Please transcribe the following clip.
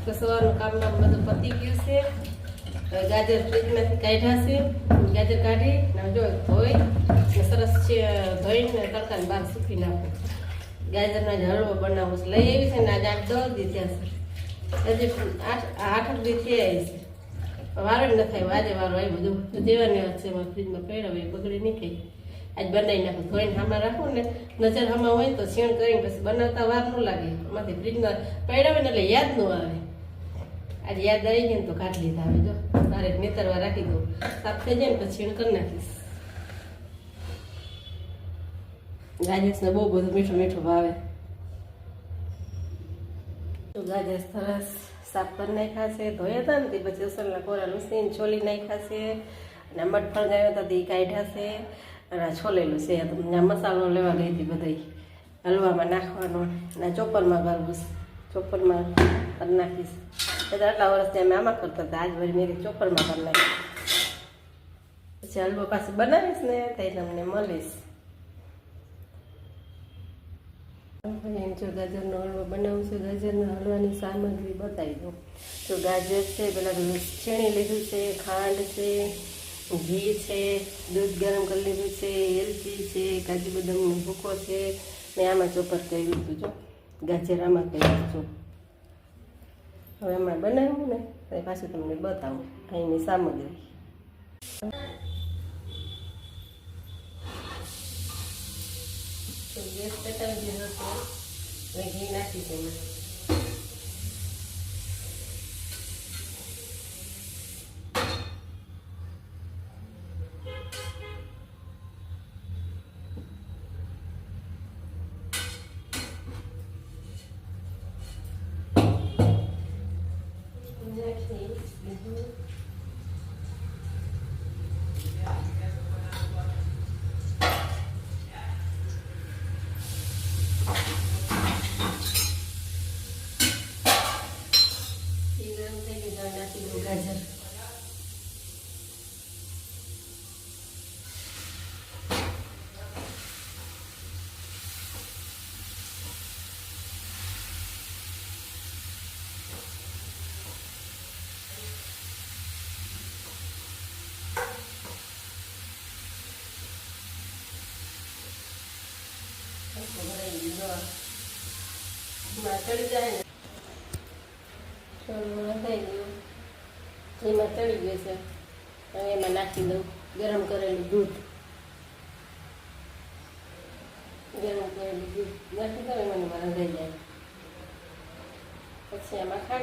તો સવારનું કામમાં બધું પતી ગયું છે. ગાજર ફ્રીજમાંથી કાઢ્યા છે. ગાજર કાઢી જો ધોઈ સરસ છે, ધોઈને તડકાને બહાર સૂકી નાખું. ગાજરના જ હળવો બનાવવો છે. લઈ આવી છે ને આજે 8-10 દી થયા છે. હજી 8 દી થઈ આવી છે. વારો જ ન થાય. આજે વારો આવી બધું દેવાની વાત છે. એમાં ફ્રીજમાં પડ્યા હોય બગડી નહીં થઈ. આજ બનાવી નાખું. ધોઈને હામાં રાખું ને નજર હામાં હોય તો છીણ કરીને પછી બનાવતા વાર ન લાગે. એમાંથી ફ્રીજમાં પડ્યા હોય ને એટલે યાદ ન આવે. આજે યાદ આવી ગઈ ને તો કાઢી લીધા. હવે જો તારે નેતરવા રાખી દઉં. સાફ થઈ જાય ને પછી છીણ કરી નાખીશ. ગાજરને બહુ બધું મીઠું મીઠું ભાવે. ગાજર સરસ સાફ કરી નાખ્યા છે. ધોયા હતા ને તે પછી અસલના કોરા લૂસીને છોલી નાખ્યા છે. અને મઠફળ ગયા હતા તે કાઢ્યા છે. અને આ છોલેલું છે. આ મસાલો લેવા ગઈ હતી બધાય હલવામાં નાખવાનો. અને ચોપરમાં કરવું છે. ચોપરમાં કરી નાખીશ. એટલે આટલા વર્ષથી અમે આમાં કરતા હતા. આજ વળી મેરી ચોપરમાં કરી નાખીશ. પછી હલવો પાછી બનાવીશ ને તો તમને મળીશ. જો ગાજરનો હલવો બનાવું છું. ગાજરના હલવાની સામગ્રી બતાવી દઉં. તો ગાજર છે, પેલા છીણી લીધું છે, ખાંડ છે, ઘી છે, દૂધ ગરમ કરી લીધું છે, એલચી છે, કાજુ બદામનો ભૂકો છે ને આમાં ચોપર કર્યું હતું. જો ગાજર આમાં કર્યું છું. હવે આમાં બનાવ્યું ને તો પાછું તમને બતાવું અહીંની સામગ્રી. ગેસ પેટાવી દીધો છે. હવે ઘી નાખી છે એમાં. ગાજર ચડી જાય ને થઈ ગયું. એમાં ચડી ગયું છે. હવે એમાં નાખી દઉં ગરમ કરેલું દૂધ. ગરમ કરેલું દૂધ નાખી દઉં. એમાં રંધાઈ જાય. પછી આમાં ખાંડ